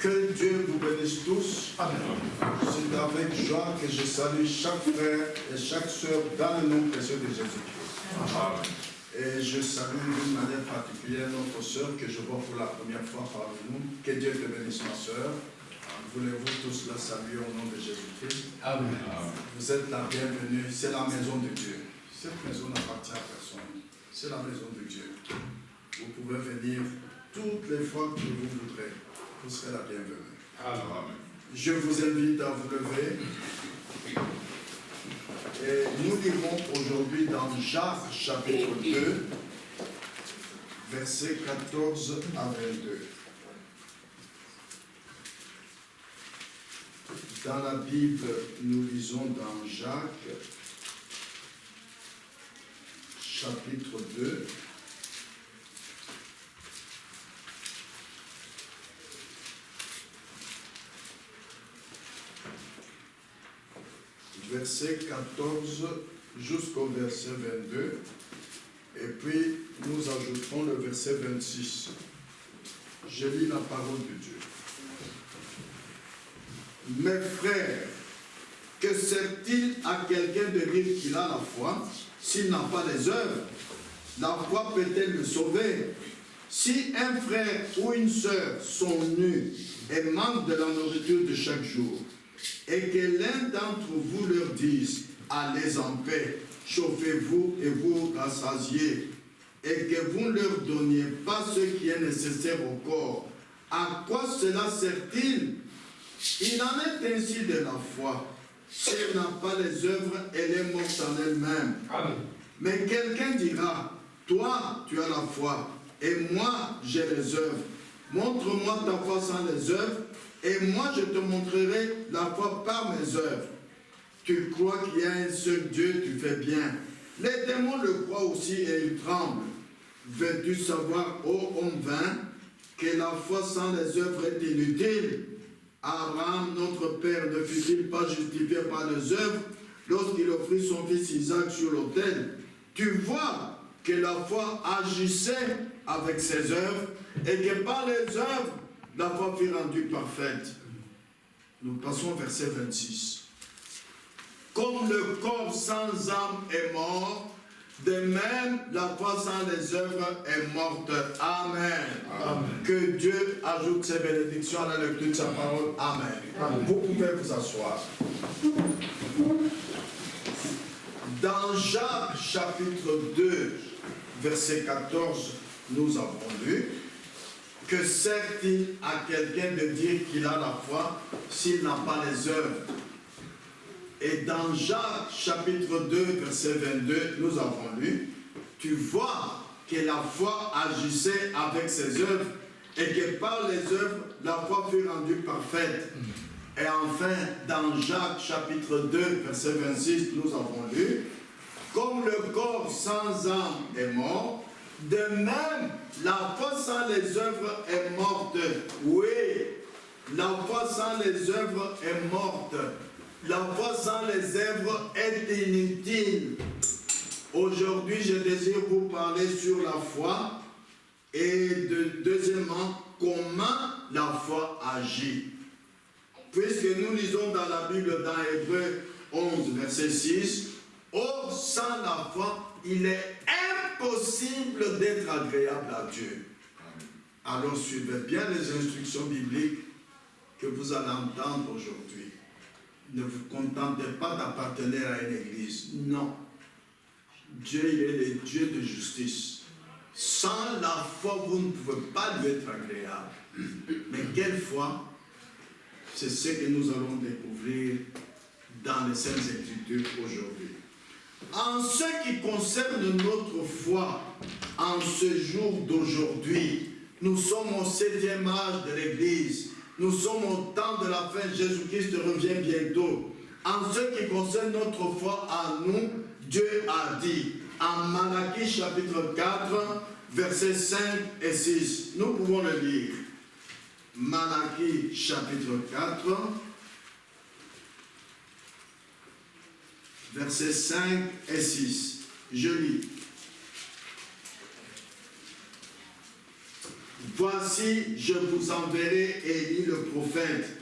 Que Dieu vous bénisse tous. Amen. C'est avec joie que je salue chaque frère et chaque sœur dans le nom précieux de Jésus-Christ. Amen. Et je salue d'une manière particulière notre sœur que je vois pour la première fois parmi nous. Que Dieu te bénisse, ma sœur. Voulez-vous tous la saluer au nom de Jésus-Christ? Amen. Vous êtes la bienvenue. C'est la maison de Dieu. Cette maison n'appartient à personne. C'est la maison de Dieu. Vous pouvez venir toutes les fois que vous voudrez. Vous serez la bienvenue. Amen. Je vous invite à vous lever. Et nous lirons aujourd'hui dans Jacques chapitre 2, versets 14 à 22. Dans la Bible, nous lisons dans Jacques chapitre 2, verset 14 jusqu'au verset 22, et puis nous ajouterons le verset 26. Je lis la parole de Dieu. Mes frères, que sert-il à quelqu'un de dire qu'il a la foi s'il n'a pas les œuvres? La foi peut-elle le sauver? Si un frère ou une sœur sont nus et manquent de la nourriture de chaque jour, et que l'un d'entre vous leur dise, allez en paix, chauffez-vous et vous rassasiez, et que vous ne leur donniez pas ce qui est nécessaire au corps, à quoi cela sert-il? Il en est ainsi de la foi. Si elle n'a pas les œuvres, elle est morte en elle-même. Amen. Mais quelqu'un dira, toi, tu as la foi, et moi, j'ai les œuvres. Montre-moi ta foi sans les œuvres, et moi je te montrerai la foi par mes œuvres. Tu crois qu'il y a un seul Dieu, tu fais bien. Les démons le croient aussi et ils tremblent. Veux-tu savoir, ô homme vain, que la foi sans les œuvres est inutile? Abraham, notre père, ne fut-il pas justifié par les œuvres lorsqu'il offrit son fils Isaac sur l'autel? Tu vois que la foi agissait avec ses œuvres et que par les œuvres, la foi fut rendue parfaite. Nous passons au verset 26. Comme le corps sans âme est mort, de même la foi sans les œuvres est morte. Amen. Amen. Que Dieu ajoute ses bénédictions à la lecture de sa parole. Amen. Amen. Vous pouvez vous asseoir. Dans Jacques chapitre 2, verset 14, nous avons lu: que sert-il à quelqu'un de dire qu'il a la foi s'il n'a pas les œuvres? Et dans Jacques chapitre 2, verset 22, nous avons lu: tu vois que la foi agissait avec ses œuvres et que par les œuvres, la foi fut rendue parfaite. Et enfin, dans Jacques chapitre 2, verset 26, nous avons lu: comme le corps sans âme est mort, de même, la foi sans les œuvres est morte. Oui, la foi sans les œuvres est morte. La foi sans les œuvres est inutile. Aujourd'hui, je désire vous parler sur la foi et deuxièmement, comment la foi agit. Puisque nous lisons dans la Bible, dans Hébreux 11, verset 6, « Or, sans la foi, il est impossible d'être agréable à Dieu. » Alors suivez bien les instructions bibliques que vous allez entendre aujourd'hui. Ne vous contentez pas d'appartenir à une église. Non. Dieu, il est le Dieu de justice. Sans la foi, vous ne pouvez pas lui être agréable. Mais quelle foi? C'est ce que nous allons découvrir dans les Saintes Écritures aujourd'hui. En ce qui concerne notre foi, en ce jour d'aujourd'hui, nous sommes au 7e âge de l'Église. Nous sommes au temps de la fin. Jésus-Christ revient bientôt. En ce qui concerne notre foi à nous, Dieu a dit, en Malachie chapitre 4, versets 5 et 6. Nous pouvons le lire. Malachie chapitre 4, versets 5 et 6. Je lis. voici, je vous enverrai Élie le prophète,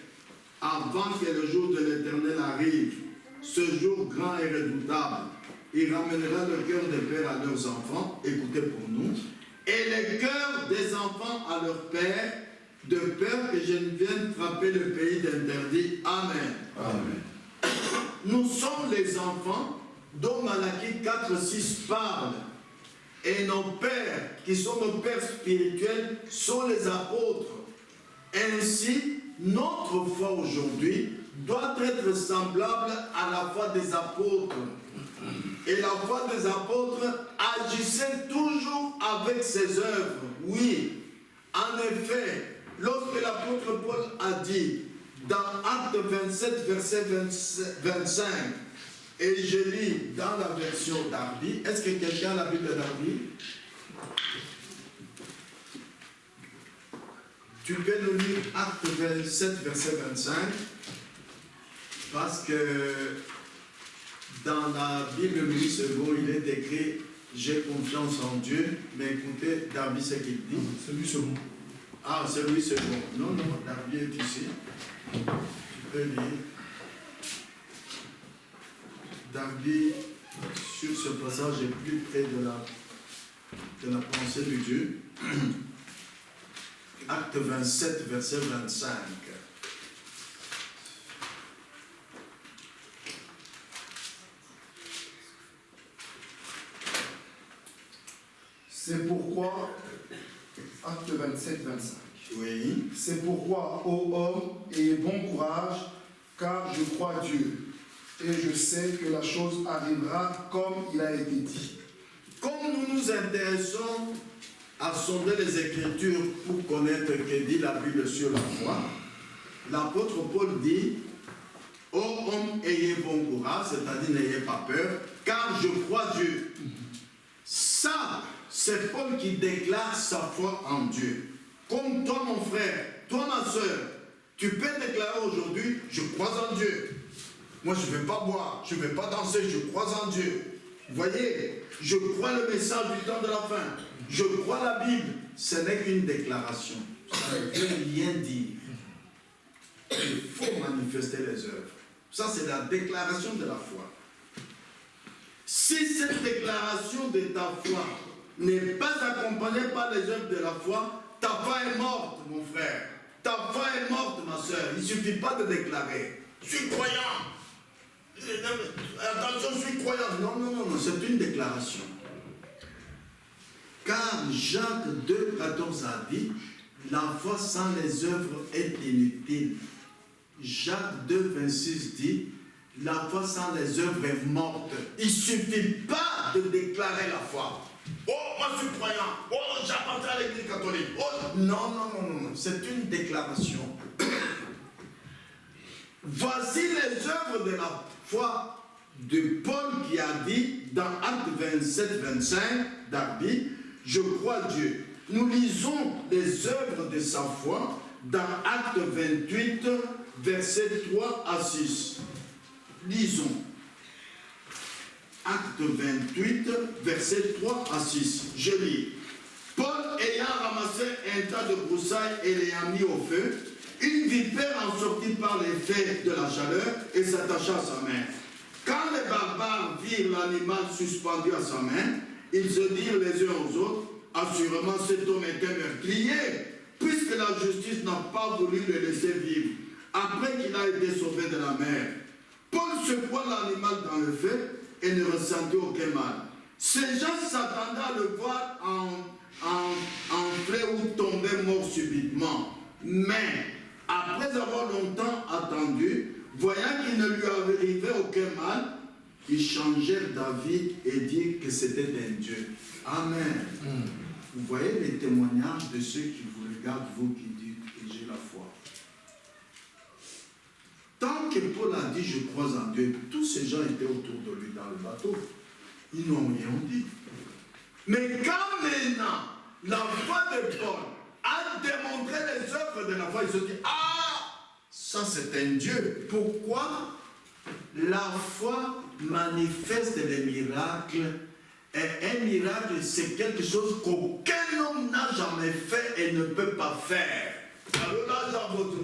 avant que le jour de l'Éternel arrive, ce jour grand et redoutable. Il ramènera le cœur des pères à leurs enfants, écoutez pour nous, et les cœurs des enfants à leurs pères, de peur que je ne vienne frapper le pays d'interdit. Amen. Amen. Nous sommes les enfants dont Malachie 4:6 parle. Et nos pères, qui sont nos pères spirituels, sont les apôtres. Ainsi, notre foi aujourd'hui doit être semblable à la foi des apôtres. Et la foi des apôtres agissait toujours avec ses œuvres. Oui, en effet, lorsque l'apôtre Paul a dit, dans Acte 27, verset 25, et je lis dans la version Darby, est-ce que quelqu'un a la Bible de Darby? Tu peux nous lire Acte 27, verset 25, parce que dans la Bible Louis II, il est écrit « J'ai confiance en Dieu », mais écoutez, Darby, ce qu'il dit. C'est Louis II. Ah, c'est Louis II. Non, non, Darby est ici. Tu peux lire. Darby, sur ce passage, est plus près de la pensée de Dieu. Acte 27, verset 25. C'est pourquoi, Acte 27, 25. Oui. C'est pourquoi, ô homme, ayez bon courage, car je crois Dieu, et je sais que la chose arrivera comme il a été dit. Comme nous nous intéressons à sonder les Écritures pour connaître ce que dit la Bible sur la foi, l'apôtre Paul dit, ô homme, ayez bon courage, c'est-à-dire n'ayez pas peur, car je crois Dieu. Ça, c'est Paul qui déclare sa foi en Dieu. Comme toi, mon frère, toi, ma soeur, tu peux déclarer aujourd'hui, je crois en Dieu. Moi, je ne vais pas boire, je ne vais pas danser, je crois en Dieu. Vous voyez, je crois le message du temps de la fin. Je crois la Bible. Ce n'est qu'une déclaration. Ça ne veut rien dire. Il faut manifester les œuvres. Ça, c'est la déclaration de la foi. Si cette déclaration de ta foi n'est pas accompagnée par les œuvres de la foi, ta foi est morte, mon frère. Ta foi est morte, ma soeur. Il ne suffit pas de déclarer. Je suis croyant. Attention, je suis croyant. Non, non, non, non, c'est une déclaration. Car Jacques 2, 14 a dit, la foi sans les œuvres est inutile. Jacques 2, 26 dit, la foi sans les œuvres est morte. Il ne suffit pas de déclarer la foi. Oh, moi je suis croyant. Oh, j'appartiens à l'église catholique. Oh, non, non, non, non, c'est une déclaration. Voici les œuvres de la foi de Paul qui a dit dans Acte 27, 25, Darby, je crois Dieu. Nous lisons les œuvres de sa foi dans Acte 28, versets 3 à 6. Lisons. Acte 28, versets 3 à 6. Je lis. Paul ayant ramassé un tas de broussailles et les a mis au feu, une vipère en sortit par l'effet de la chaleur et s'attacha à sa main. Quand les barbares virent l'animal suspendu à sa main, ils se dirent les uns aux autres, assurément cet homme était meurtrier, puisque la justice n'a pas voulu le laisser vivre, après qu'il a été sauvé de la mer. Paul secoua l'animal dans le feu et ne ressentait aucun mal. Ces gens s'attendaient à le voir enflé ou tomber mort subitement. Mais, après avoir longtemps attendu, voyant qu'il ne lui arrivait aucun mal, ils changèrent d'avis et dirent que c'était un Dieu. Amen. Vous voyez les témoignages de ceux qui vous regardent, vous qui dites que j'ai la foi. Tant que Paul a dit je crois en Dieu, tous ces gens étaient autour de lui dans le bateau. Ils n'ont rien dit. Mais quand maintenant la foi de Paul a démontré les œuvres de la foi, ils se disent ah, ça c'est un Dieu. Pourquoi? La foi manifeste les miracles. Et un miracle, c'est quelque chose qu'aucun qu'un homme n'a jamais fait et ne peut pas faire. Alors là, j'en vous dis,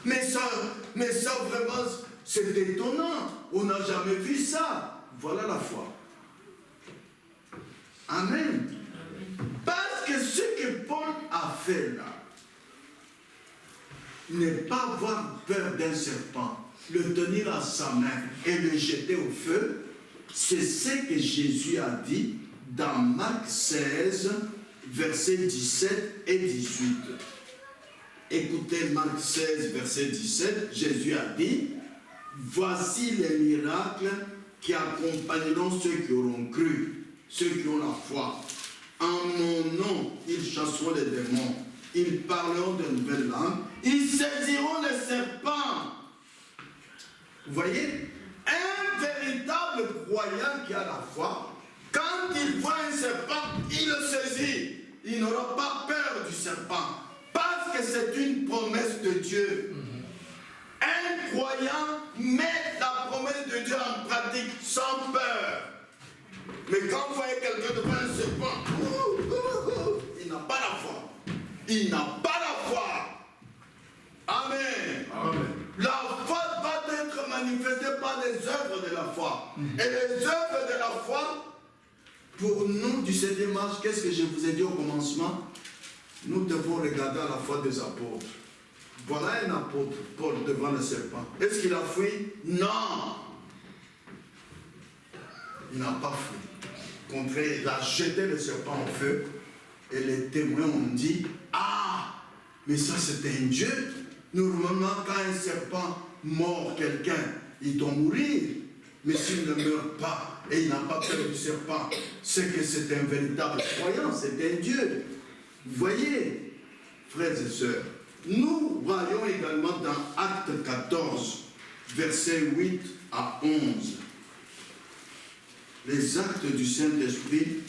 mais ça vraiment, c'est étonnant. On n'a jamais vu ça. Voilà la foi. Amen. Parce que ce que Paul a fait là, n'est pas avoir peur d'un serpent, le tenir à sa main et le jeter au feu, c'est ce que Jésus a dit dans Marc 16, versets 17 et 18. Écoutez Marc 16, verset 17, Jésus a dit, voici les miracles qui accompagneront ceux qui auront cru, ceux qui ont la foi. En mon nom, ils chasseront les démons, ils parleront de nouvelles langues, ils saisiront les serpents. Vous voyez, un véritable croyant qui a la foi, quand il voit un serpent, il le saisit. Il n'aura pas peur du serpent, parce que c'est une promesse de Dieu. Un croyant met la promesse de Dieu en pratique sans peur. Mais quand vous voyez quelqu'un devant un serpent, il n'a pas la foi. Il n'a pas la foi. Amen. Amen. La foi va être manifestée par les œuvres de la foi. Et les œuvres de la foi, pour nous du 7e âge, qu'est-ce que je vous ai dit au commencement? Nous devons regarder à la foi des apôtres. Voilà un apôtre, Paul, devant le serpent. Est-ce qu'il a fui? Non. Il n'a pas fui. Au contraire, il a jeté le serpent au feu. Et les témoins ont dit, mais ça c'est un Dieu. Normalement, quand un serpent mord quelqu'un, il doit mourir. Mais s'il ne meurt pas et il n'a pas peur du serpent, c'est que c'est un véritable croyant, c'est un Dieu. Vous voyez, frères et sœurs, nous voyons également dans Acte 14, versets 8 à 11, les actes du Saint-Esprit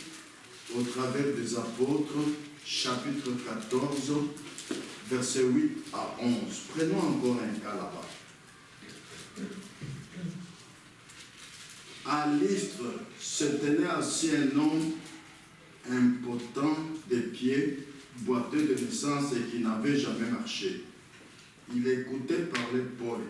au travers des apôtres, chapitre 14, versets 8 à 11. Prenons encore un cas là-bas. À Lystre se tenait assis un homme impotent des pieds, boiteux de naissance et qui n'avait jamais marché. Il écoutait parler Paul.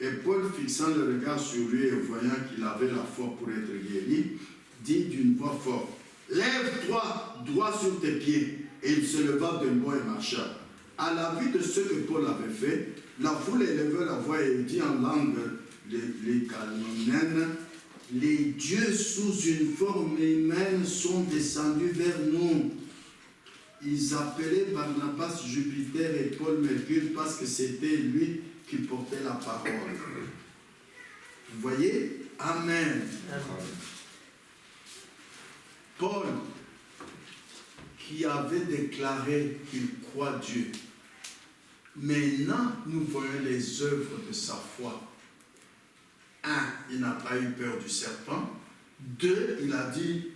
Et Paul, fixant le regard sur lui et voyant qu'il avait la foi pour être guéri, dit d'une voix forte, « Lève-toi droit sur tes pieds. » Et il se leva de loin et marcha. À la vue de ce que Paul avait fait, la foule éleva la voix et dit en langue lycaonienne, « Les dieux sous une forme humaine sont descendus vers nous. » Ils appelaient Barnabas Jupiter et Paul Mercure parce que c'était lui qui portait la parole. Vous voyez? Amen. Paul, qui avait déclaré qu'il croit Dieu. Maintenant, nous voyons les œuvres de sa foi. 1, il n'a pas eu peur du serpent. 2, il a dit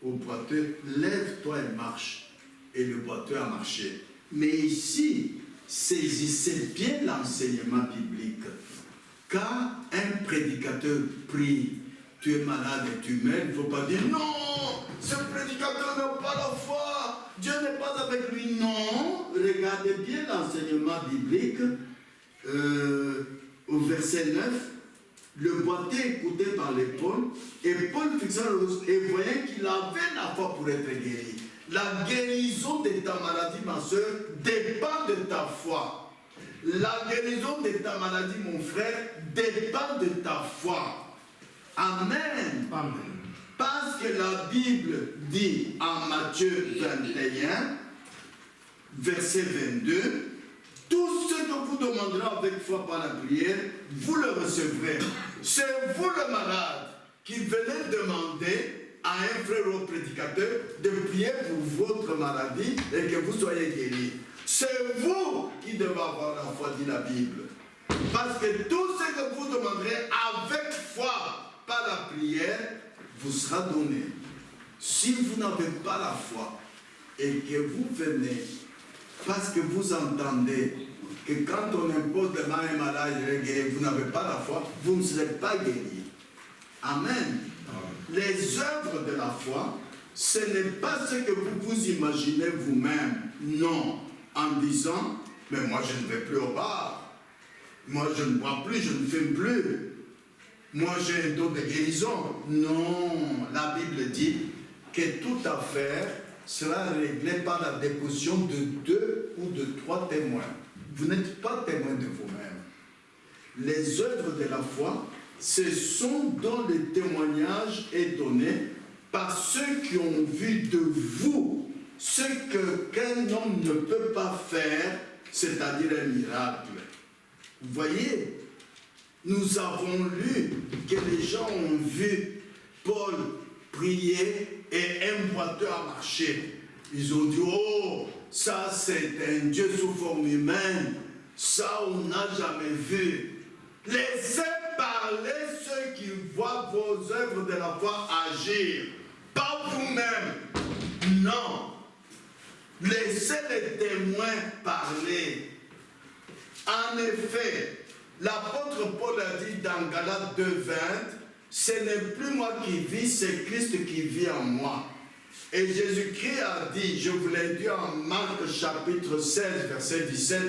au boiteux, lève-toi et marche. Et le boiteux a marché. Mais ici, saisissez bien l'enseignement biblique. Quand un prédicateur prie, tu es malade et tu meurs, il ne faut pas dire non, ce prédicateur n'a pas la foi, Dieu n'est pas avec lui. Non, regardez bien l'enseignement biblique au verset 9. Le boiteux écouté par les Paul, et Paul fixant le et voyant qu'il avait la foi pour être guéri. La guérison de ta maladie, ma soeur, dépend de ta foi. La guérison de ta maladie, mon frère, dépend de ta foi. Amen. Amen. Parce que la Bible dit en Matthieu 21, verset 22, tout ce que vous demanderez avec foi par la prière, vous le recevrez. C'est vous le malade qui venez demander à un frère ou prédicateur de prier pour votre maladie et que vous soyez guéri. C'est vous qui devez avoir la foi, dit la Bible. Parce que tout ce que vous demanderez avec foi par la prière vous sera donné. Si vous n'avez pas la foi et que vous venez parce que vous entendez que quand on impose de mal un malade et vous n'avez pas la foi, vous ne serez pas guéri. Amen. Les œuvres de la foi, ce n'est pas ce que vous vous imaginez vous-même. Non. En disant, mais moi je ne vais plus au bar. Moi je ne bois plus, je ne fume plus. Moi j'ai un don de guérison. Non. La Bible dit que toute affaire sera réglée par la déposition de 2 ou de 3 témoins. Vous n'êtes pas témoin de vous-même. Les œuvres de la foi, ce sont dont le témoignage est donné par ceux qui ont vu de vous ce qu'un homme ne peut pas faire, c'est-à-dire un miracle. Vous voyez, nous avons lu que les gens ont vu Paul prier et un boiteux a marché. Ils ont dit, oh, ça c'est un Dieu sous forme humaine, ça on n'a jamais vu. Laissez parler ceux qui voient vos œuvres de la foi agir, pas vous-même. Non. Laissez les témoins parler. En effet, l'apôtre Paul a dit dans Galates 2:20, ce n'est plus moi qui vis, c'est Christ qui vit en moi. Et Jésus-Christ a dit, je vous l'ai dit en Marc chapitre 16, verset 17,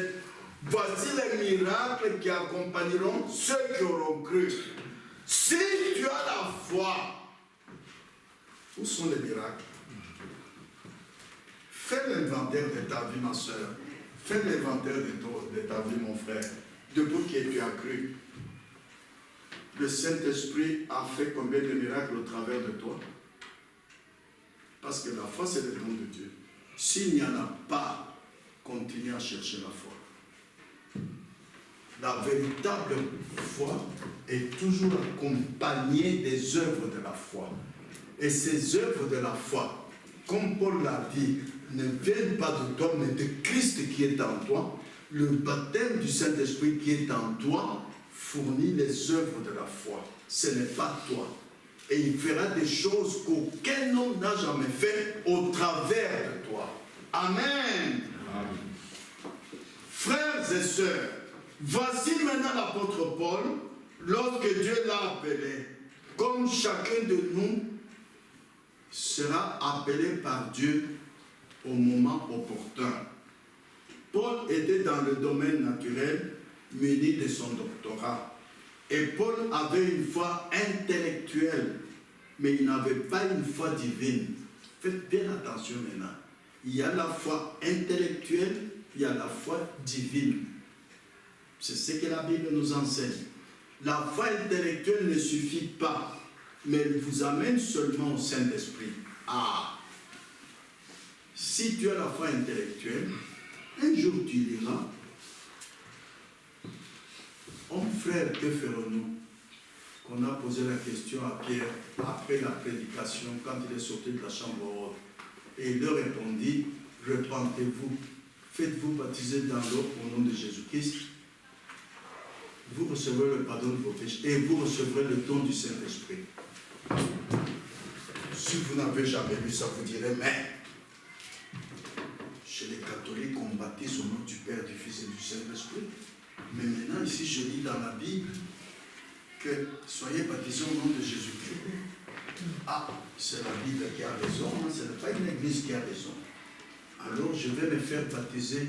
voici les miracles qui accompagneront ceux qui auront cru. Si tu as la foi, où sont les miracles? Fais l'inventaire de ta vie, ma soeur. Fais l'inventaire de ta vie, mon frère. Depuis que tu as cru. Le Saint-Esprit a fait combien de miracles au travers de toi? Parce que la foi, c'est le don de Dieu. S'il n'y en a pas, continue à chercher la foi. La véritable foi est toujours accompagnée des œuvres de la foi. Et ces œuvres de la foi, comme Paul l'a dit, ne viennent pas de toi, mais de Christ qui est en toi. Le baptême du Saint-Esprit qui est en toi fournit les œuvres de la foi. Ce n'est pas toi. Et il fera des choses qu'aucun homme n'a jamais fait au travers de toi. Amen. Amen. Frères et sœurs, voici maintenant l'apôtre Paul, lorsque Dieu l'a appelé, comme chacun de nous sera appelé par Dieu au moment opportun. Paul était dans le domaine naturel, muni de son doctorat. Et Paul avait une foi intellectuelle, mais il n'avait pas une foi divine. Faites bien attention maintenant. Il y a la foi intellectuelle, il y a la foi divine. C'est ce que la Bible nous enseigne. La foi intellectuelle ne suffit pas, mais elle vous amène seulement au Saint-Esprit. Ah! Si tu as la foi intellectuelle, un jour tu diras, oh frère, que ferons-nous? Qu'on a posé la question à Pierre après la prédication, quand il est sorti de la chambre haute. Et il leur répondit, repentez-vous, faites-vous baptiser dans l'eau au nom de Jésus-Christ. Vous recevrez le pardon de vos péchés et vous recevrez le don du Saint-Esprit. Si vous n'avez jamais lu ça, vous direz, mais chez les catholiques, on baptise au nom du Père, du Fils et du Saint-Esprit. Mais maintenant, ici, je lis dans la Bible que soyez baptisés au nom de Jésus-Christ. Ah, c'est la Bible qui a raison, hein, ce n'est pas une église qui a raison. Alors, je vais me faire baptiser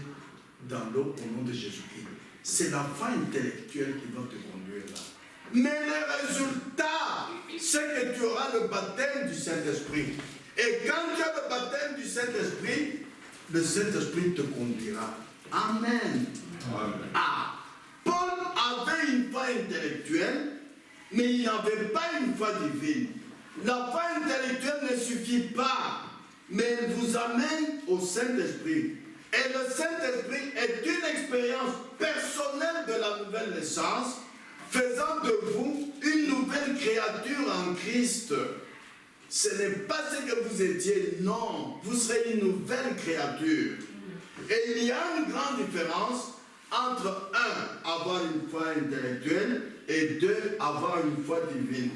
dans l'eau au nom de Jésus-Christ. C'est la foi intellectuelle qui va te conduire là. Mais le résultat, c'est que tu auras le baptême du Saint-Esprit. Et quand tu as le baptême du Saint-Esprit, le Saint-Esprit te conduira. Amen. Amen. Ah, Paul avait une foi intellectuelle, mais il n'avait pas une foi divine. La foi intellectuelle ne suffit pas, mais elle vous amène au Saint-Esprit. Et le Saint-Esprit est une expérience personnelle de la nouvelle naissance, faisant de vous une nouvelle créature en Christ. Ce n'est pas ce que vous étiez, non, vous serez une nouvelle créature. Et il y a une grande différence entre, un, avoir une foi intellectuelle, et deux, avoir une foi divine.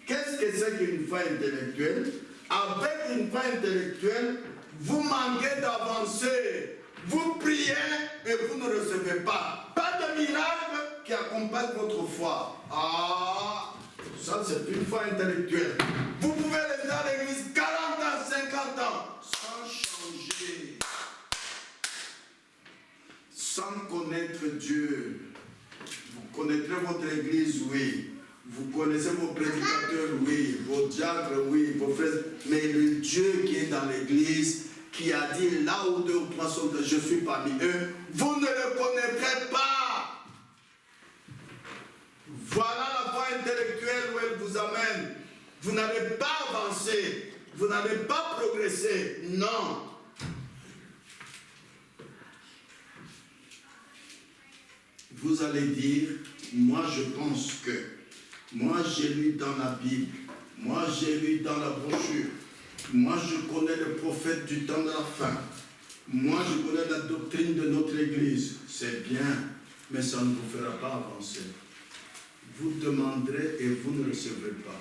Qu'est-ce que c'est qu'une foi intellectuelle? Avec une foi intellectuelle, vous manquez d'avancer. Vous priez et vous ne recevez pas. Pas de miracle qui accompagne votre foi. Ah, ça c'est une foi intellectuelle. Vous pouvez rester à l'église 40 ans, 50 important, sans changer, sans connaître Dieu. Vous connaîtrez votre église, oui. Vous connaissez vos prédicateurs, oui. Vos diacres, oui. Vos frères. Mais le Dieu qui est dans l'église, qui a dit là où 2 ou 3 sont, je suis parmi eux, vous ne le connaîtrez pas. Voilà la voie intellectuelle où elle vous amène. Vous n'allez pas avancer. Vous n'allez pas progresser. Non. Vous allez dire, moi je pense que, moi j'ai lu dans la Bible, moi j'ai lu dans la brochure, moi je connais le prophète du temps de la fin, moi je connais la doctrine de notre église. C'est bien, mais ça ne vous fera pas avancer. Vous demanderez et vous ne recevrez pas.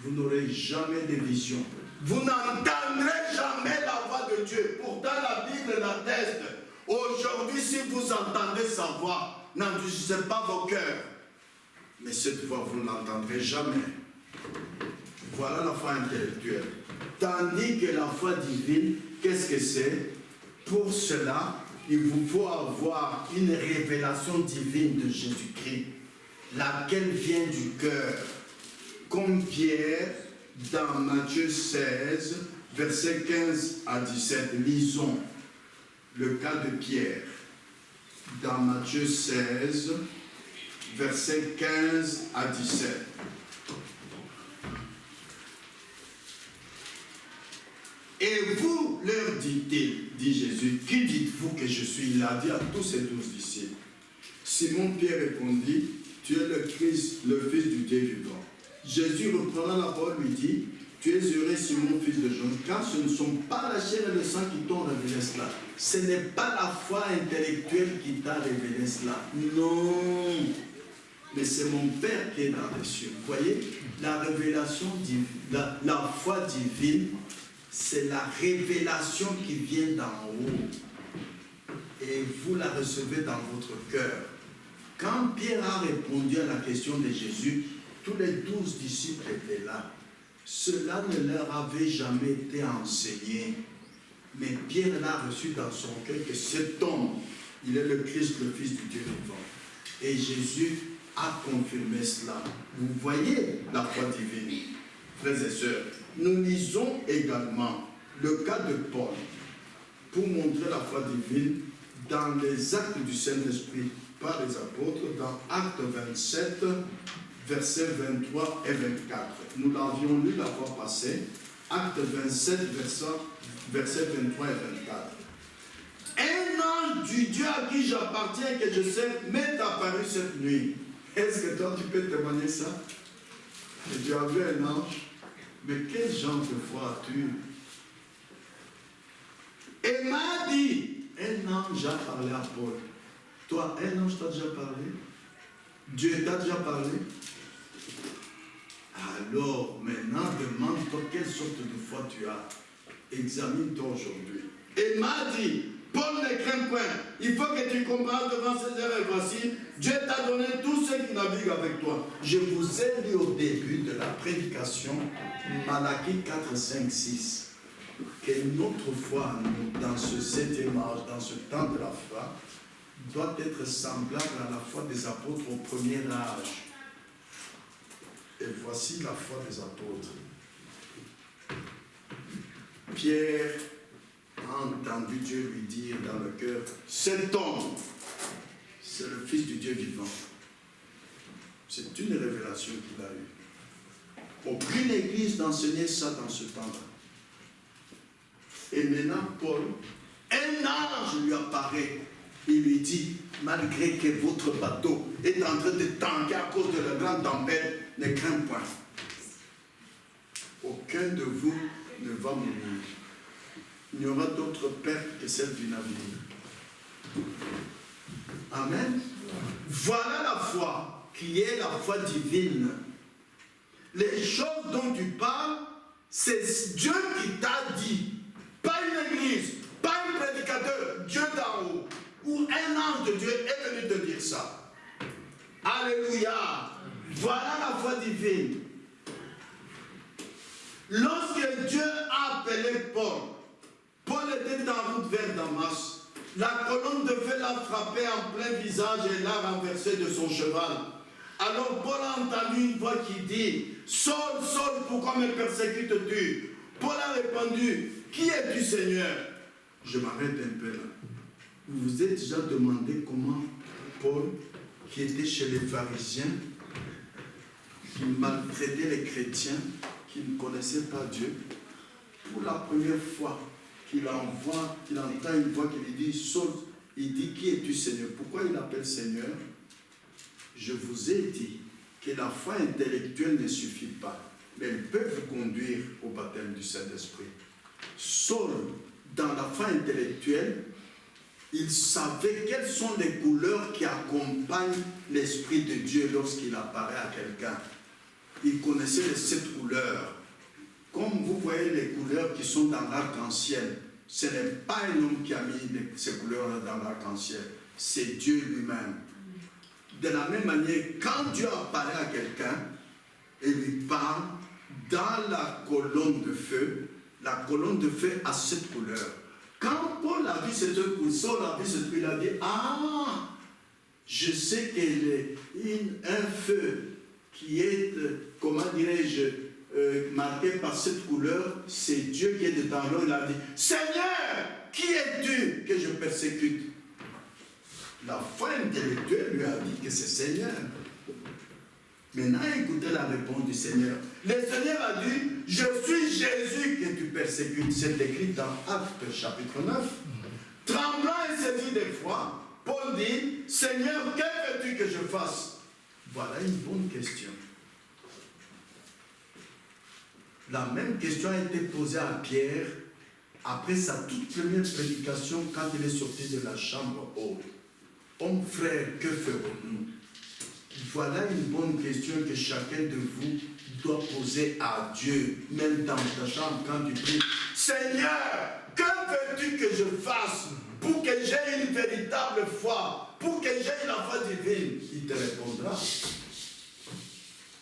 Vous n'aurez jamais de vision. Vous n'entendrez jamais la voix de Dieu. Pourtant la Bible l'atteste. Aujourd'hui, si vous entendez sa voix, n'endurcissez pas vos cœurs. Mais cette voix, vous ne l'entendrez jamais. Voilà la foi intellectuelle. Tandis que la foi divine, qu'est-ce que c'est? Pour cela, il vous faut avoir une révélation divine de Jésus-Christ, laquelle vient du cœur. Comme Pierre, dans Matthieu 16, versets 15 à 17. Lisons le cas de Pierre. Dans Matthieu 16, versets 15 à 17. Et vous leur dites-il, dit Jésus, qui dites-vous que je suis? Il a dit à tous ses 12 disciples. Simon-Pierre répondit, tu es le Christ, le Fils du Dieu vivant. Jésus reprenant la parole lui dit, tu es heureux Simon, fils de Jonas, car ce ne sont pas la chair et le sang qui t'ont révélé cela. Ce n'est pas la foi intellectuelle qui t'a révélé cela. Non. Mais c'est mon Père qui est dans les cieux. Vous voyez, la révélation divine, la foi divine, c'est la révélation qui vient d'en haut. Et vous la recevez dans votre cœur. Quand Pierre a répondu à la question de Jésus, tous les 12 disciples étaient là. Cela ne leur avait jamais été enseigné. Mais Pierre l'a reçu dans son cœur que cet homme, il est le Christ, le Fils du Dieu vivant. Et Jésus a confirmé cela. Vous voyez la foi divine, frères et sœurs. Nous lisons également le cas de Paul pour montrer la foi divine dans les actes du Saint-Esprit par les apôtres, dans Actes 27, versets 23 et 24. Nous l'avions lu la fois passée, Acte 27, versets 23 et 24. Un ange du Dieu à qui j'appartiens, que je sais, m'est apparu cette nuit. Est-ce que toi tu peux témoigner ça? Et tu as vu un ange? Mais quel genre de foi as-tu? Et m'a dit, un ange a parlé à Paul. Toi, un ange t'a déjà parlé? Dieu t'a déjà parlé? Alors, maintenant, demande-toi quelle sorte de foi tu as. Examine-toi aujourd'hui. Et m'a dit, Paul ne crains point. Il faut que tu comprennes devant ces heures. Et voici, Dieu t'a donné tous ceux qui naviguent avec toi. Je vous ai lu au début de la prédication, Malachie 4, 5, 6. Que notre foi, dans ce 7e âge, dans ce temps de la foi, doit être semblable à la foi des apôtres au premier âge. Et voici la foi des apôtres. Pierre a entendu Dieu lui dire dans le cœur, cet homme, c'est le Fils du Dieu vivant. C'est une révélation qu'il a eue. Aucune église n'enseignait ça dans ce temps-là. Et maintenant, Paul, un ange lui apparaît. Il lui dit, malgré que votre bateau est en train de tanker à cause de la grande tempête, ne crains point. Aucun de vous ne va mourir. Il n'y aura d'autre perte que celle du navire. Amen. Voilà la foi qui est la foi divine. Les choses dont tu parles, c'est Dieu qui t'a dit. Pas une église, pas un prédicateur, Dieu d'en haut. Ou un ange de Dieu est venu te dire ça. Alléluia. Voilà la foi divine. Lorsque Dieu a appelé Paul, Paul était en route vers Damas. La colonne de feu l'a frappé en plein visage et l'a renversé de son cheval. Alors Paul a entendu une voix qui dit, « Saul, Saul, pourquoi me persécutes-tu » Paul a répondu, « Qui es-tu, Seigneur ?» Je m'arrête un peu là. Vous vous êtes déjà demandé comment Paul, qui était chez les pharisiens, qui maltraitait les chrétiens, qui ne connaissaient pas Dieu, pour la première fois qu'il entend une voix qui lui dit, Saul, il dit, qui es-tu, Seigneur? Pourquoi il appelle Seigneur? Je vous ai dit que la foi intellectuelle ne suffit pas, mais elle peut vous conduire au baptême du Saint-Esprit. Saul, dans la foi intellectuelle, il savait quelles sont les couleurs qui accompagnent l'Esprit de Dieu lorsqu'il apparaît à quelqu'un. Il connaissait les 7 couleurs. Comme vous voyez les couleurs qui sont dans l'arc-en-ciel, ce n'est pas un homme qui a mis ces couleurs-là dans l'arc-en-ciel, c'est Dieu lui-même. De la même manière, quand Dieu apparaît à quelqu'un et lui parle, dans la colonne de feu a 7 couleurs. Quand Paul a vu cette couleur, Saul a vu cette couleur, il a dit, ah, je sais qu'il y a un feu qui est, comment dirais-je, marqué par cette couleur, c'est Dieu qui est dedans. Alors il a dit, Seigneur, qui es-tu que je persécute? La foi intellectuelle lui a dit que c'est Seigneur. Maintenant, écoutez la réponse du Seigneur. Le Seigneur a dit, je suis Jésus que tu persécutes. C'est écrit dans Actes chapitre 9. Tremblant et saisi d'effroi, Paul dit, Seigneur, que veux-tu que je fasse? Voilà une bonne question. La même question a été posée à Pierre après sa toute première prédication quand il est sorti de la chambre haute. Homme frère, que ferons-nous? Voilà une bonne question que chacun de vous doit poser à Dieu, même dans ta chambre quand tu pries. Seigneur, que veux-tu que je fasse pour que j'aie une véritable foi, pour que j'aie la foi divine? Il te répondra.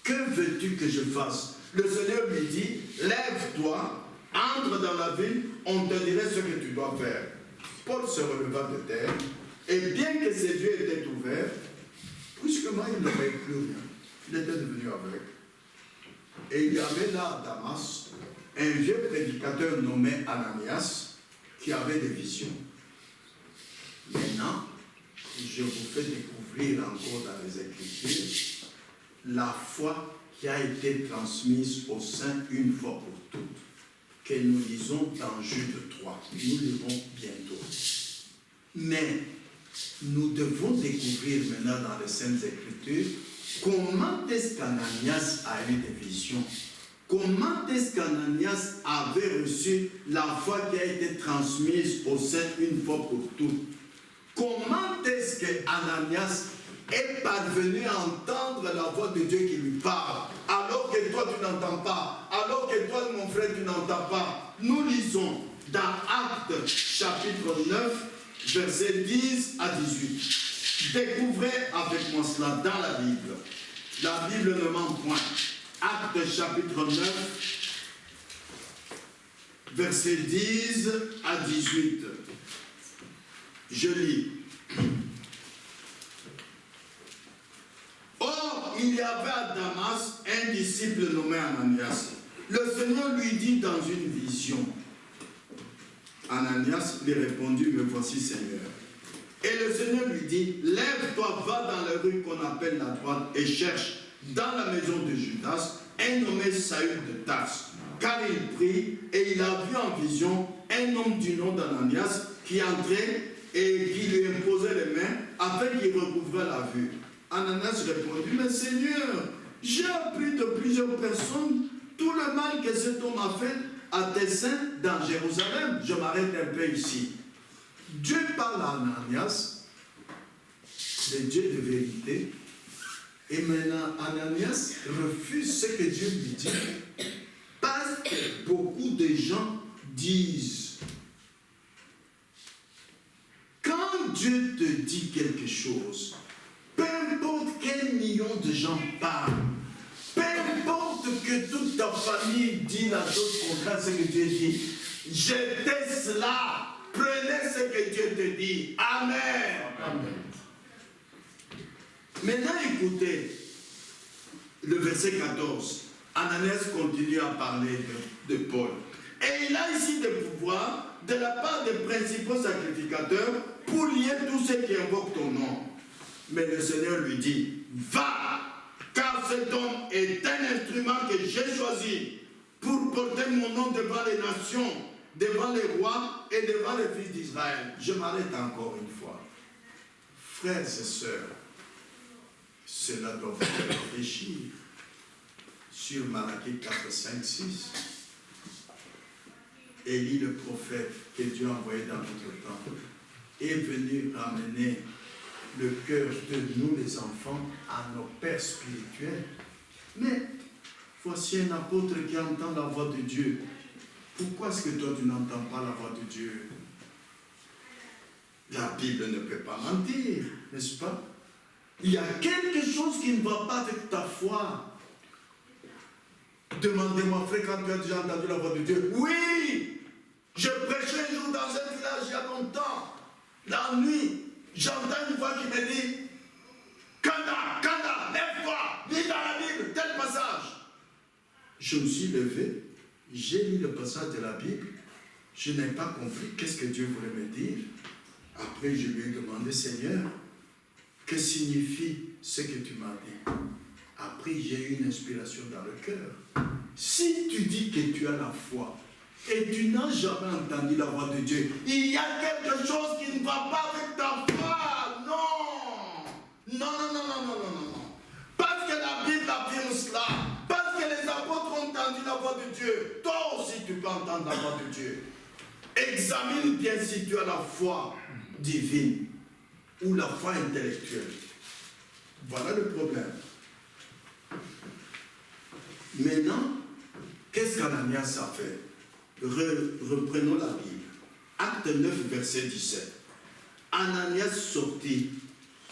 Que veux-tu que je fasse? Le Seigneur lui dit, lève-toi, entre dans la ville, on te dirait ce que tu dois faire. Paul se releva de terre, et bien que ses yeux étaient ouverts, brusquement il n'aurait plus rien. Il était devenu aveugle. Et il y avait là à Damas un vieux prédicateur nommé Ananias qui avait des visions. Maintenant, je vous fais découvrir encore dans les Écritures la foi qui a été transmise au sein une fois pour toutes, que nous lisons dans Jude 3. Nous lirons bientôt. Mais nous devons découvrir maintenant dans les Saintes Écritures comment est-ce qu'Ananias a eu des visions. Comment est-ce qu'Ananias avait reçu la foi qui a été transmise au sein une fois pour toutes. Comment est-ce qu'Ananias est parvenu à entendre la voix de Dieu qui lui parle, alors que toi tu n'entends pas, alors que toi mon frère tu n'entends pas. Nous lisons dans Actes chapitre 9, versets 10 à 18. Découvrez avec moi cela dans la Bible. La Bible ne ment point. Actes chapitre 9, versets 10 à 18. Je lis. Or, il y avait à Damas un disciple nommé Ananias. Le Seigneur lui dit dans une vision. Ananias lui répondit, me voici Seigneur. Et le Seigneur lui dit, lève-toi, va dans la rue qu'on appelle la droite et cherche dans la maison de Judas un nommé Saül de Tarse. Car il prie et il a vu en vision un homme du nom d'Ananias qui entrait et qui lui imposait les mains afin qu'il recouvrait la vue. Ananias répondit, mais Seigneur, j'ai appris de plusieurs personnes tout le mal que cet homme a fait à tes saints dans Jérusalem. Je m'arrête un peu ici. Dieu parle à Ananias, le Dieu de vérité, et maintenant Ananias refuse ce que Dieu lui dit, parce que beaucoup de gens disent, quand Dieu te dit quelque chose, peu importe quel million de gens parlent, peu importe que toute ta famille dit la chose contraire à ce que Dieu dit, jetez cela. Prenez ce que Dieu te dit. Amen. Amen. Maintenant, écoutez le verset 14. Ananias continue à parler de Paul. Et il a ici des pouvoirs de la part des principaux sacrificateurs pour lier tous ceux qui invoquent ton nom. Mais le Seigneur lui dit, va, car cet homme est un instrument que j'ai choisi pour porter mon nom devant les nations, devant les rois et devant les fils d'Israël. Je m'arrête encore une fois. Frères et sœurs, cela doit vous faire réfléchir sur Malachie 4, 5, 6. Élie le prophète que Dieu a envoyé dans notre temps est venu ramener le cœur de nous les enfants à nos pères spirituels. Mais voici un apôtre qui entend la voix de Dieu. Pourquoi est-ce que toi tu n'entends pas la voix de Dieu? La Bible ne peut pas mentir, n'est-ce pas? Il y a quelque chose qui ne va pas avec ta foi. Demandez-moi, frère, quand tu as déjà entendu la voix de Dieu? Oui! Je prêchais un jour dans un village il y a longtemps. La nuit, j'entends une voix qui me dit, Kanda, Kanda, lève-toi, lis dans la Bible, tel passage. Je me suis levé, j'ai lu le passage de la Bible, je n'ai pas compris qu'est-ce que Dieu voulait me dire. Après, je lui ai demandé, Seigneur, que signifie ce que tu m'as dit? Après, j'ai eu une inspiration dans le cœur. Si tu dis que tu as la foi, et tu n'as jamais entendu la voix de Dieu, il y a quelque chose qui ne va pas avec ta foi. Non. Non, non, non, non, non, non, non. Parce que la Bible affirme cela. Parce que les apôtres ont entendu la voix de Dieu. Toi aussi, tu peux entendre la voix de Dieu. Examine bien si tu as la foi divine ou la foi intellectuelle. Voilà le problème. Maintenant, qu'est-ce qu'Ananias a fait? Reprenons la Bible. Acte 9, verset 17. Ananias sortit,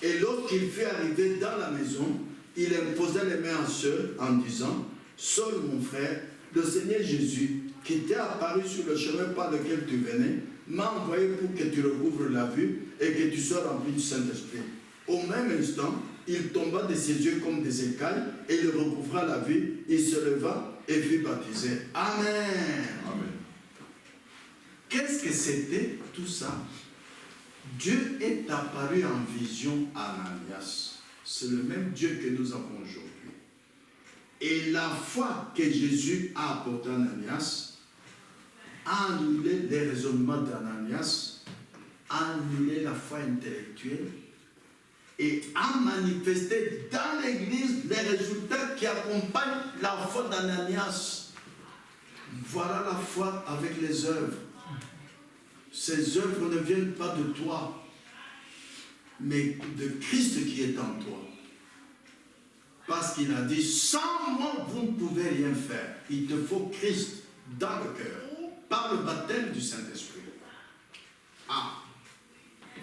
et lorsqu'il fut arrivé dans la maison, il imposa les mains à Saul en disant, Saul, mon frère, le Seigneur Jésus, qui t'est apparu sur le chemin par lequel tu venais, m'a envoyé pour que tu recouvres la vue et que tu sois rempli du Saint-Esprit. Au même instant, il tomba de ses yeux comme des écailles et il recouvra la vue. Il se leva et fut baptisé. Amen. Amen. Qu'est-ce que c'était tout ça? Dieu est apparu en vision à Ananias. C'est le même Dieu que nous avons aujourd'hui. Et la foi que Jésus a apportée à Ananias a annulé les raisonnements d'Ananias, a annulé la foi intellectuelle et a manifesté dans l'Église les résultats qui accompagnent la foi d'Ananias. Voilà la foi avec les œuvres. Ces œuvres ne viennent pas de toi, mais de Christ qui est en toi. Parce qu'il a dit, sans moi, vous ne pouvez rien faire. Il te faut Christ dans le cœur, par le baptême du Saint-Esprit. Ah,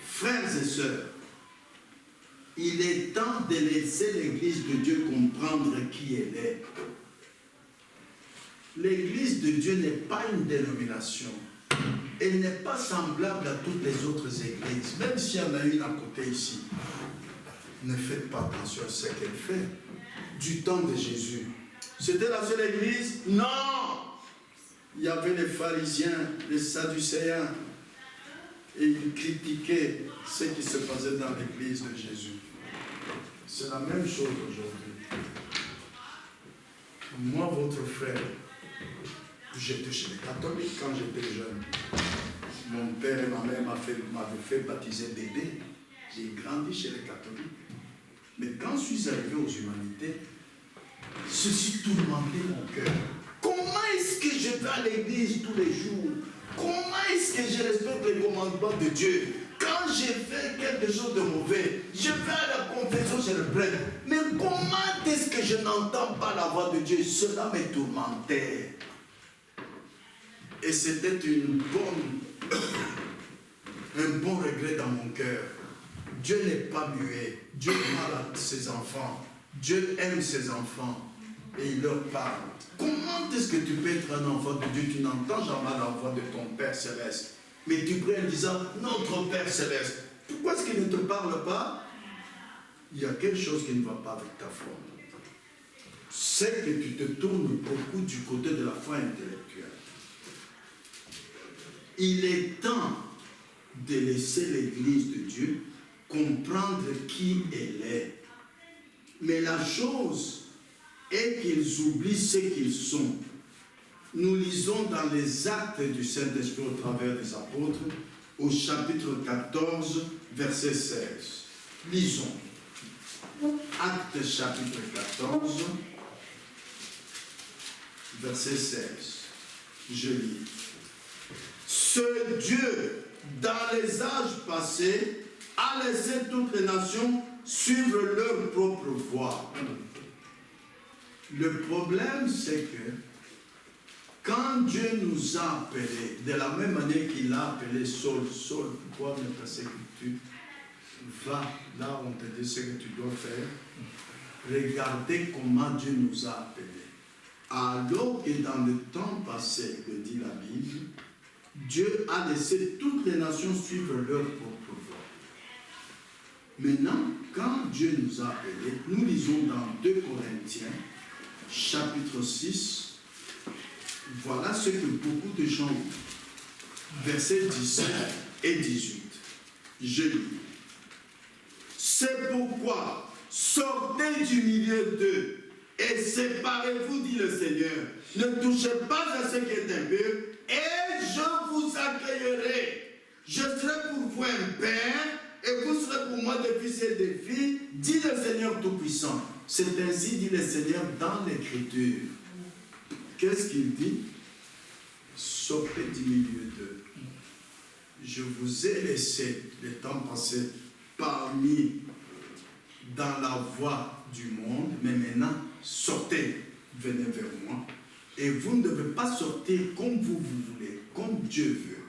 frères et sœurs, il est temps de laisser l'Église de Dieu comprendre qui elle est. L'Église de Dieu n'est pas une dénomination. Elle n'est pas semblable à toutes les autres églises, même s'il y en a une à côté ici. Ne faites pas attention à ce qu'elle fait. Du temps de Jésus, c'était la seule église? Non! Il y avait les pharisiens, les sadducéens, et ils critiquaient ce qui se passait dans l'église de Jésus. C'est la même chose aujourd'hui. Moi, votre frère, j'étais chez les catholiques quand j'étais jeune. Mon père et ma mère m'avaient fait baptiser bébé. J'ai grandi chez les catholiques. Mais quand je suis arrivé aux humanités, ceci tourmentait mon cœur. Comment est-ce que je vais à l'église tous les jours? Comment est-ce que je respecte les commandements de Dieu? Quand j'ai fait quelque chose de mauvais, je vais à la confession, je le prête. Mais comment est-ce que je n'entends pas la voix de Dieu? Cela me tourmentait. Et c'était un bon regret dans mon cœur. Dieu n'est pas muet. Dieu parle à ses enfants. Dieu aime ses enfants. et il leur parle. Comment est-ce que tu peux être un enfant de Dieu? Tu n'entends jamais la voix de ton Père Céleste. Mais tu pries en disant, notre Père Céleste. Pourquoi est-ce qu'il ne te parle pas? Il y a quelque chose qui ne va pas avec ta foi. C'est que tu te tournes beaucoup du côté de la foi intellectuelle. Il est temps de laisser l'Église de Dieu comprendre qui elle est. Mais la chose est qu'ils oublient ce qu'ils sont. Nous lisons dans les actes du Saint-Esprit au travers des apôtres, au chapitre 14, verset 16. Lisons. Actes chapitre 14, verset 16. Je lis. Ce Dieu, dans les âges passés, a laissé toutes les nations suivre leur propre voie. Le problème, c'est que quand Dieu nous a appelés, de la même manière qu'il a appelé Saul, Saul, pourquoi me persécutes-tu? Va là où on te dit ce que tu dois faire. Regardez comment Dieu nous a appelés. Alors que dans le temps passé, que dit la Bible, Dieu a laissé toutes les nations suivre leur propre voie. Maintenant, quand Dieu nous a appelés, nous lisons dans 2 Corinthiens, chapitre 6, voilà ce que beaucoup de gens ont. Versets 17 et 18. Je lis. C'est pourquoi sortez du milieu d'eux et séparez-vous, dit le Seigneur. Ne touchez pas à ce qui est impur et je vous accueillerai. Je serai pour vous un père et vous serez pour moi des fils et des filles, dit le Seigneur Tout-Puissant. C'est ainsi dit le Seigneur dans l'Écriture. Qu'est-ce qu'il dit? Sortez du milieu d'eux. Je vous ai laissé le temps passé parmi dans la voie du monde, mais maintenant sortez, venez vers moi. Et vous ne devez pas sortir comme vous voulez, comme Dieu veut.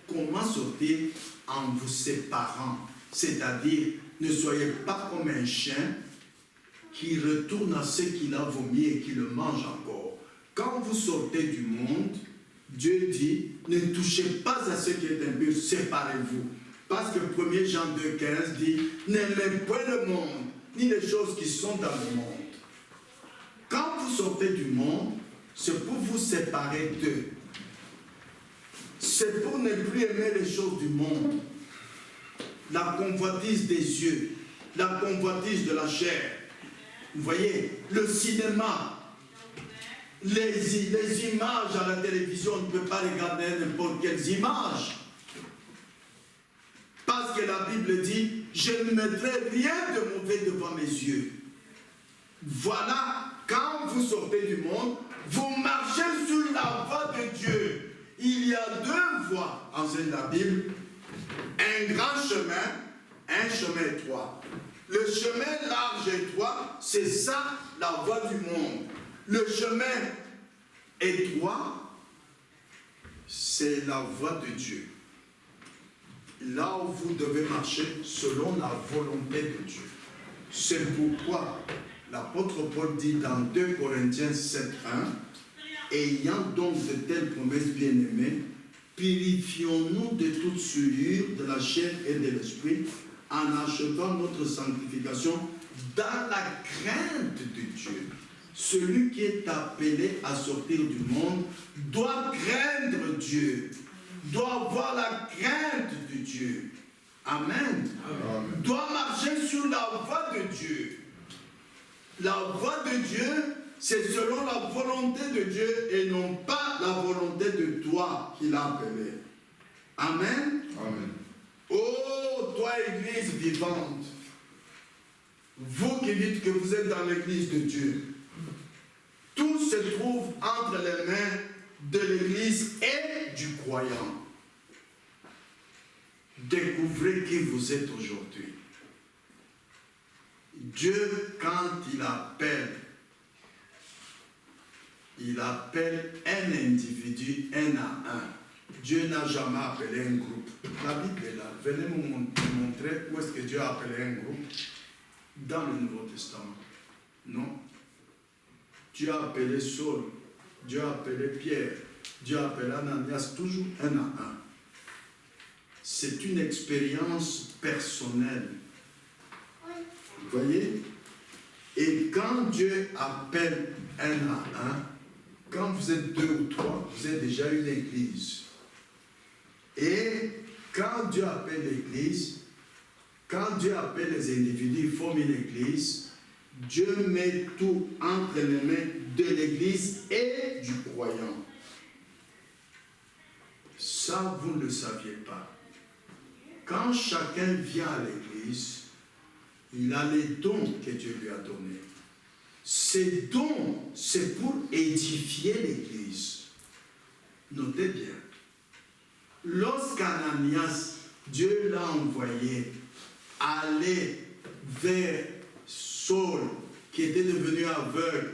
Comment sortir? En vous séparant. C'est-à-dire, ne soyez pas comme un chien qui retourne à ce qu'il a vomi et qui le mange encore. Quand vous sortez du monde, Dieu dit, ne touchez pas à ce qui est impur, séparez-vous. Parce que 1 Jean 2,15 dit, n'aimez point le monde, ni les choses qui sont dans le monde. Quand vous sortez du monde, c'est pour vous séparer d'eux. C'est pour ne plus aimer les choses du monde. La convoitise des yeux, la convoitise de la chair. Vous voyez, le cinéma, les images à la télévision, on ne peut pas regarder n'importe quelles images. Parce que la Bible dit, je ne mettrai rien de mauvais devant mes yeux. Voilà, quand vous sortez du monde, vous marchez sur la voie de Dieu. Il y a 2 voies, enseigne la Bible. Un grand chemin, un chemin étroit. Le chemin large et étroit, c'est ça la voie du monde. Le chemin étroit, c'est la voie de Dieu. Là où vous devez marcher selon la volonté de Dieu. C'est pourquoi l'apôtre Paul dit dans 2 Corinthiens 7,1, ayant donc de telles promesses bien-aimées, purifions-nous de toute souillure de la chair et de l'esprit, en achevant notre sanctification dans la crainte de Dieu. Celui qui est appelé à sortir du monde doit craindre Dieu, doit avoir la crainte de Dieu. Amen. Amen. Doit marcher sur la voie de Dieu. La voie de Dieu, c'est selon la volonté de Dieu et non pas la volonté de toi qu'il a appelé. Amen. Amen. Oh, toi, Église vivante, vous qui dites que vous êtes dans l'Église de Dieu, tout se trouve entre les mains de l'Église et du croyant. Découvrez qui vous êtes aujourd'hui. Dieu, quand il appelle un individu, un à un. Dieu n'a jamais appelé un groupe. La Bible est là. Venez me montrer où est-ce que Dieu a appelé un groupe dans le Nouveau Testament. Non. Dieu a appelé Saul, Dieu a appelé Pierre, Dieu a appelé Ananias, toujours un à un. C'est une expérience personnelle. Vous voyez? Et quand Dieu appelle un à un, quand vous êtes 2 ou 3, vous êtes déjà une église. Et quand Dieu appelle l'église, quand Dieu appelle les individus, ils forment une église, Dieu met tout entre les mains de l'église et du croyant. Ça, vous ne le saviez pas. Quand chacun vient à l'église, il a les dons que Dieu lui a donnés. Ces dons, c'est pour édifier l'église. Notez bien. Lorsqu'Ananias, Dieu l'a envoyé aller vers Saul, qui était devenu aveugle,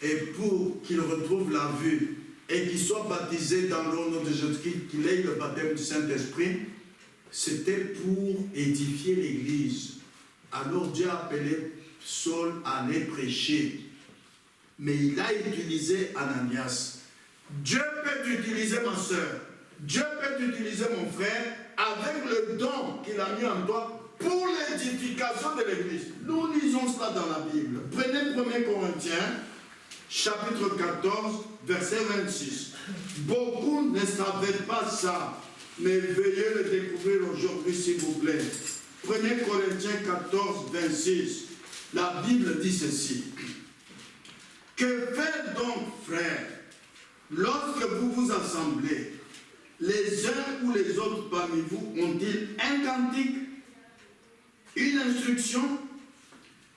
et pour qu'il retrouve la vue, et qu'il soit baptisé dans le nom de Jésus-Christ, qu'il ait le baptême du Saint-Esprit, c'était pour édifier l'église. Alors Dieu a appelé Saul à aller prêcher. Mais il a utilisé Ananias. Dieu peut t'utiliser, ma soeur. Dieu peut t'utiliser, mon frère, avec le don qu'il a mis en toi pour l'édification de l'église. Nous lisons cela dans la Bible. Prenez 1 Corinthiens, chapitre 14, verset 26. Beaucoup ne savaient pas ça, mais veuillez le découvrir aujourd'hui, s'il vous plaît. 1 Corinthiens 14, 26. La Bible dit ceci. Que faites donc, frères, lorsque vous vous assemblez, les uns ou les autres parmi vous ont-ils un cantique, une instruction,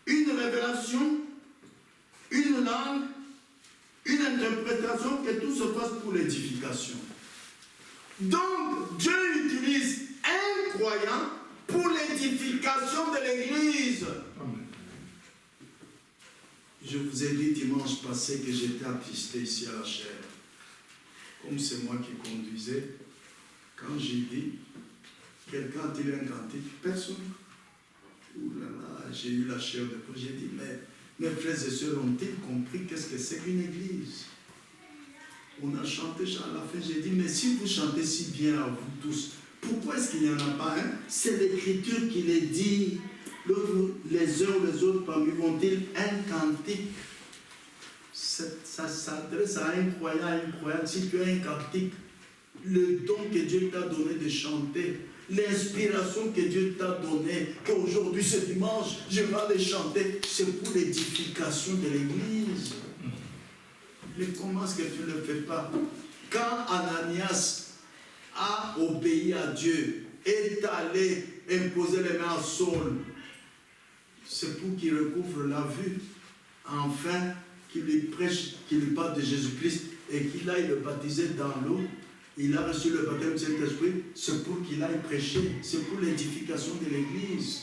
une révélation, une langue, une interprétation, que tout se fasse pour l'édification? Donc, Dieu utilise un croyant pour l'édification de l'Église. Je vous ai dit dimanche passé que j'étais attristé ici à la chaire. Comme c'est moi qui conduisais, quand j'ai dit, quelqu'un a-t-il un cantique? Personne. Ouh là là, j'ai eu la chair de poule. J'ai dit, mais mes frères et sœurs ont-ils compris qu'est-ce que c'est qu'une église? On a chanté à la fin, j'ai dit, mais si vous chantez si bien à vous tous, pourquoi est-ce qu'il n'y en a pas un? C'est l'Écriture qui les dit. Les uns ou les autres parmi vous ont-ils un cantique? Ça s'adresse à un croyant, à une croyante. Si tu as un cantique, le don que Dieu t'a donné de chanter, l'inspiration que Dieu t'a donnée, qu'aujourd'hui, ce dimanche, je vais aller chanter, c'est pour l'édification de l'Église. Mais comment est-ce que tu ne le fais pas? Quand Ananias a obéi à Dieu, est allé imposer les mains à Saul, c'est pour qu'il recouvre la vue, enfin qu'il lui prêche, qu'il lui parle de Jésus-Christ et qu'il aille le baptiser dans l'eau. Il a reçu le baptême du Saint-Esprit, c'est pour qu'il aille prêcher, c'est pour l'édification de l'Église.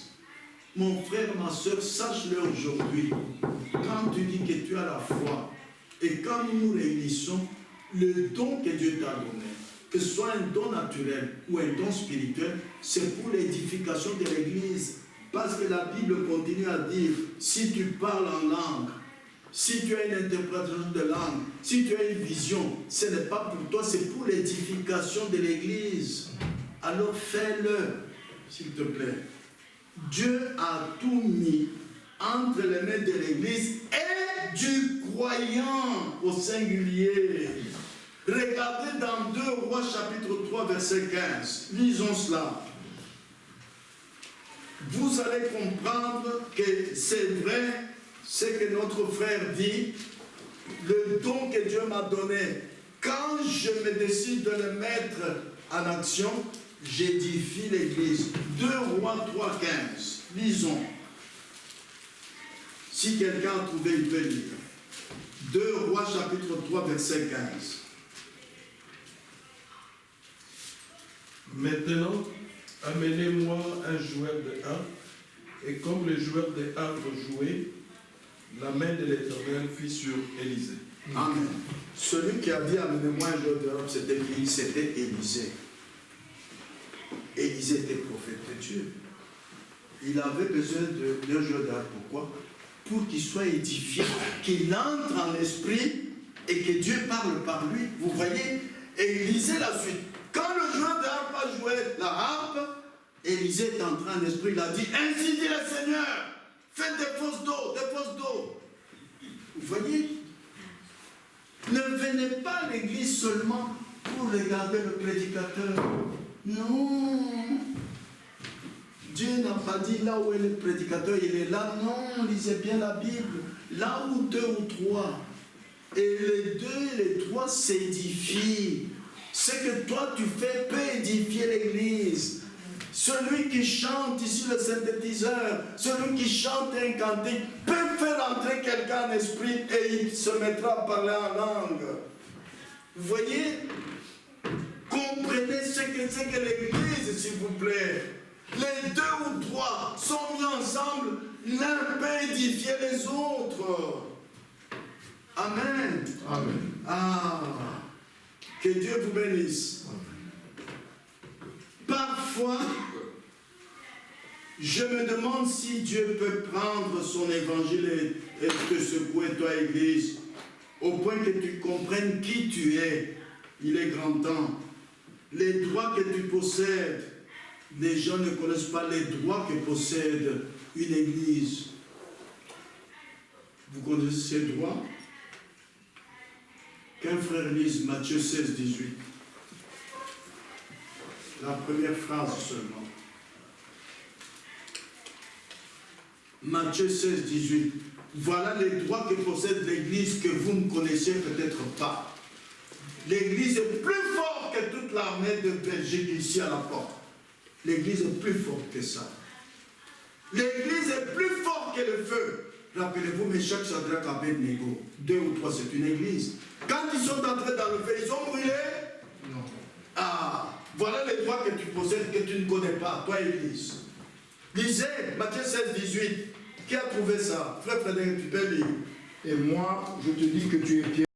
Mon frère, ma soeur, sache-le aujourd'hui, quand tu dis que tu as la foi, et quand nous nous réunissons, le don que Dieu t'a donné, que ce soit un don naturel ou un don spirituel, c'est pour l'édification de l'Église. Parce que la Bible continue à dire, si tu parles en langue, si tu as une interprétation de langue, si tu as une vision, ce n'est pas pour toi, c'est pour l'édification de l'Église. Alors fais-le, s'il te plaît. Dieu a tout mis entre les mains de l'Église et du croyant au singulier. Regardez dans 2 Rois chapitre 3 verset 15. Lisons cela. Vous allez comprendre que c'est vrai ce que notre frère dit, le don que Dieu m'a donné. Quand je me décide de le mettre en action, j'édifie l'Église. 2 Rois 3, 15. Lisons. Si quelqu'un a trouvé, il peut lire. 2 Rois chapitre 3, verset 15. Maintenant, amenez-moi un joueur de harpe, et comme le joueur de harpe jouait, la main de l'Éternel fut sur Élisée. Amen. Celui qui a dit amenez-moi un joueur de harpe, c'était qui? C'était Élisée. Élisée était prophète de Dieu. Il avait besoin d'un joueur de harpe. Pourquoi? pour qu'il soit édifié, qu'il entre en esprit et que Dieu parle par lui. Vous voyez? Et lisez la suite. Quand le joueur de harpe a joué la harpe, Élisée est entré en esprit, il a dit, ainsi dit le Seigneur, faites des fosses d'eau, des fosses d'eau. Vous voyez? Ne venez pas à l'église seulement pour regarder le prédicateur. Non. Dieu n'a pas dit là où est le prédicateur, il est là. Non, lisez bien la Bible. Là où 2 ou 3. Et les 2 et les 3 s'édifient. Ce que toi tu fais peut édifier l'église. Celui qui chante ici le synthétiseur, celui qui chante un cantique, peut faire entrer quelqu'un en esprit et il se mettra à parler en langue. Vous voyez? Comprenez ce que c'est que l'église, s'il vous plaît. Les 2 ou 3 sont mis ensemble, l'un peut édifier les autres. Amen. Amen. Ah, que Dieu vous bénisse. Parfois, je me demande si Dieu peut prendre son évangile et te secouer, toi, Église, au point que tu comprennes qui tu es. Il est grand temps. Les droits que tu possèdes, les gens ne connaissent pas les droits que possède une Église. Vous connaissez ces droits? Qu'un frère lise Matthieu 16, 18. La première phrase seulement. Matthieu 16, 18. Voilà les droits que possède l'Église que vous ne connaissez peut-être pas. L'Église est plus forte que toute l'armée de Belgique ici à la porte. L'Église est plus forte que ça. L'Église est plus forte que le feu. Rappelez-vous, Meshach, Shadrach, Abednego. 2 ou 3, c'est une Église. Quand ils sont entrés dans le feu, ils ont brûlé? Non. Ah, voilà les droits que tu possèdes que tu ne connais pas, toi, Église. Lisez Matthieu 16, 18. Qui a trouvé ça? Frère Frédéric, tu peux lire. Et moi, je te dis que tu es Pierre.